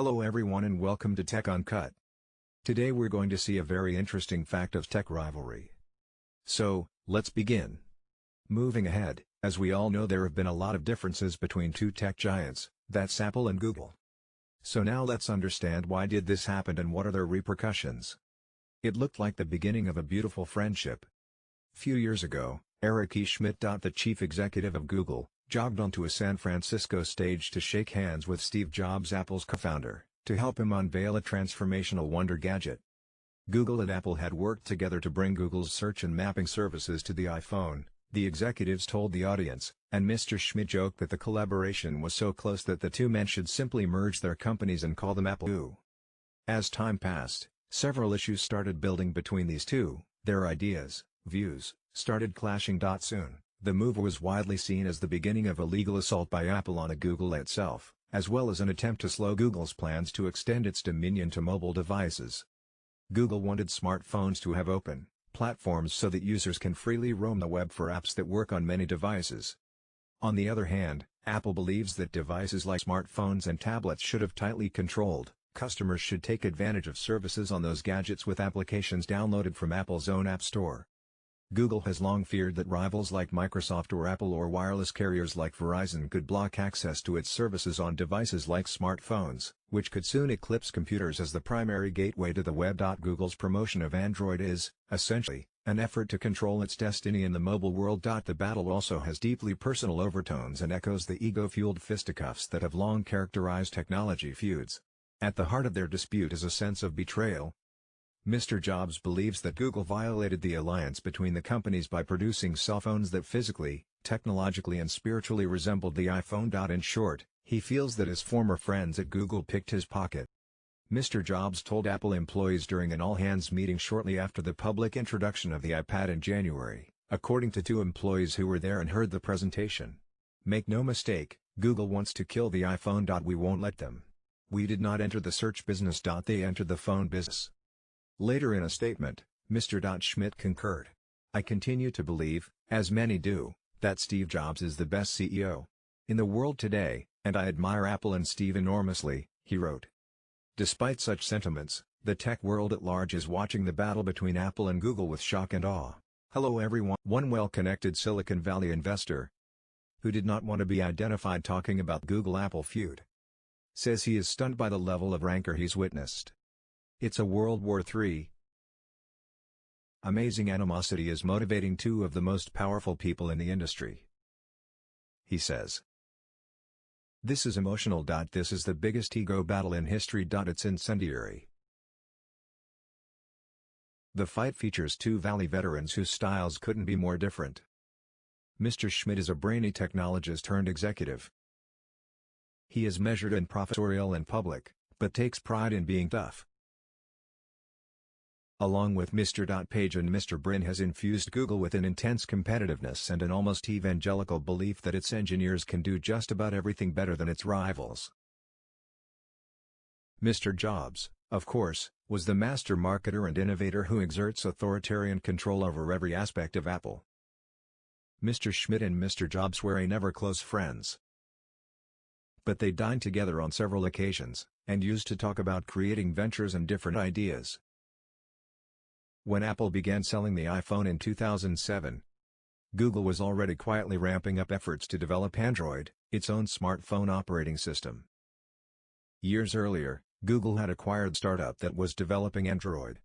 Hello everyone and welcome to Tech Uncut. Today we're going to see a very interesting fact of tech rivalry. So, let's begin. Moving ahead, as we all know there have been a lot of differences between two tech giants, that's Apple and Google. So now let's understand why did this happen and what are their repercussions. It looked like the beginning of a beautiful friendship. Few years ago, Eric E. Schmidt, the chief executive of Google, jogged onto a San Francisco stage to shake hands with Steve Jobs, Apple's co-founder, to help him unveil a transformational wonder gadget. Google and Apple had worked together to bring Google's search and mapping services to the iPhone, the executives told the audience, and Mr. Schmidt joked that the collaboration was so close that the two men should simply merge their companies and call them Apple. As time passed, several issues started building between these two. Their ideas, views, started clashing. Soon, the move was widely seen as the beginning of a legal assault by Apple on Google itself, as well as an attempt to slow Google's plans to extend its dominion to mobile devices. Google wanted smartphones to have open platforms so that users can freely roam the web for apps that work on many devices. On the other hand, Apple believes that devices like smartphones and tablets should have tightly controlled. Customers should take advantage of services on those gadgets with applications downloaded from Apple's own App Store. Google has long feared that rivals like Microsoft or Apple or wireless carriers like Verizon could block access to its services on devices like smartphones, which could soon eclipse computers as the primary gateway to the web. Google's promotion of Android is, essentially, an effort to control its destiny in the mobile world. The battle also has deeply personal overtones and echoes the ego-fueled fisticuffs that have long characterized technology feuds. At the heart of their dispute is a sense of betrayal. Mr. Jobs believes that Google violated the alliance between the companies by producing cell phones that physically, technologically and spiritually resembled the iPhone. In short, he feels that his former friends at Google picked his pocket. Mr. Jobs told Apple employees during an all-hands meeting shortly after the public introduction of the iPad in January, according to two employees who were there and heard the presentation. "Make no mistake, Google wants to kill the iPhone. We won't let them. We did not enter the search business. They entered the phone business." Later in a statement, Mr. Schmidt concurred. "I continue to believe, as many do, that Steve Jobs is the best CEO in the world today, and I admire Apple and Steve enormously," he wrote. Despite such sentiments, the tech world at large is watching the battle between Apple and Google with shock and awe. Hello everyone. One well-connected Silicon Valley investor, who did not want to be identified talking about Google-Apple feud, says he is stunned by the level of rancor he's witnessed. "It's a World War III. Amazing animosity is motivating two of the most powerful people in the industry," he says. "This is emotional. This is the biggest ego battle in history. It's incendiary." The fight features two Valley veterans whose styles couldn't be more different. Mr. Schmidt is a brainy technologist turned executive. He is measured and professorial in public, but takes pride in being tough. Along with Mr. Page and Mr. Brin has infused Google with an intense competitiveness and an almost evangelical belief that its engineers can do just about everything better than its rivals. Mr. Jobs, of course, was the master marketer and innovator who exerts authoritarian control over every aspect of Apple. Mr. Schmidt and Mr. Jobs were never close friends, but they dined together on several occasions, and used to talk about creating ventures and different ideas. When Apple began selling the iPhone in 2007, Google was already quietly ramping up efforts to develop Android, its own smartphone operating system. Years earlier, Google had acquired a startup that was developing Android.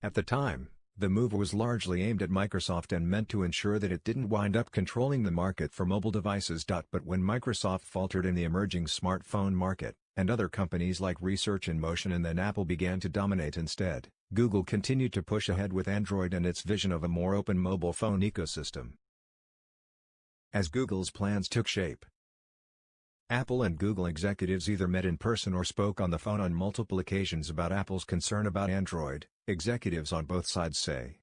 At the time, the move was largely aimed at Microsoft and meant to ensure that it didn't wind up controlling the market for mobile devices. But when Microsoft faltered in the emerging smartphone market, and other companies like Research in Motion and then Apple began to dominate instead, Google continued to push ahead with Android and its vision of a more open mobile phone ecosystem. As Google's plans took shape, Apple and Google executives either met in person or spoke on the phone on multiple occasions about Apple's concern about Android, executives on both sides say.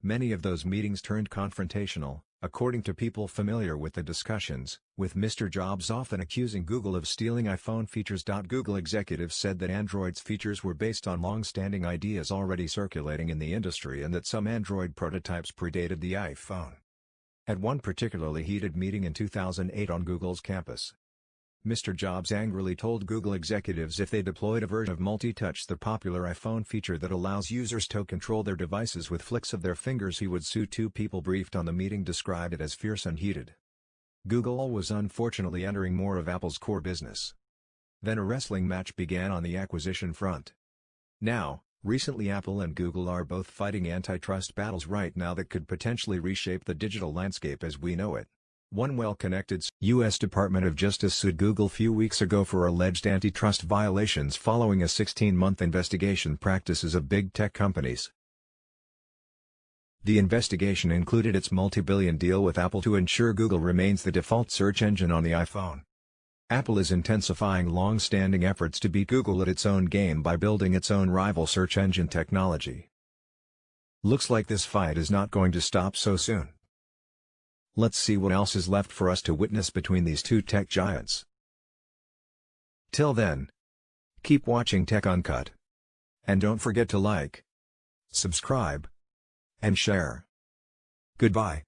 Many of those meetings turned confrontational, according to people familiar with the discussions, with Mr. Jobs often accusing Google of stealing iPhone features. Google executives said that Android's features were based on long-standing ideas already circulating in the industry and that some Android prototypes predated the iPhone. At one particularly heated meeting in 2008 on Google's campus, Mr. Jobs angrily told Google executives if they deployed a version of Multi-Touch, the popular iPhone feature that allows users to control their devices with flicks of their fingers, he would sue. Two people briefed on the meeting described it as fierce and heated. Google was unfortunately entering more of Apple's core business. Then a wrestling match began on the acquisition front. Now, recently Apple and Google are both fighting antitrust battles right now that could potentially reshape the digital landscape as we know it. One well-connected U.S. Department of Justice sued Google few weeks ago for alleged antitrust violations following a 16-month investigation practices of big tech companies. The investigation included its multi-billion deal with Apple to ensure Google remains the default search engine on the iPhone. Apple is intensifying long-standing efforts to beat Google at its own game by building its own rival search engine technology. Looks like this fight is not going to stop so soon. Let's see what else is left for us to witness between these two tech giants. Till then, keep watching Tech Uncut. And don't forget to like, subscribe, and share. Goodbye.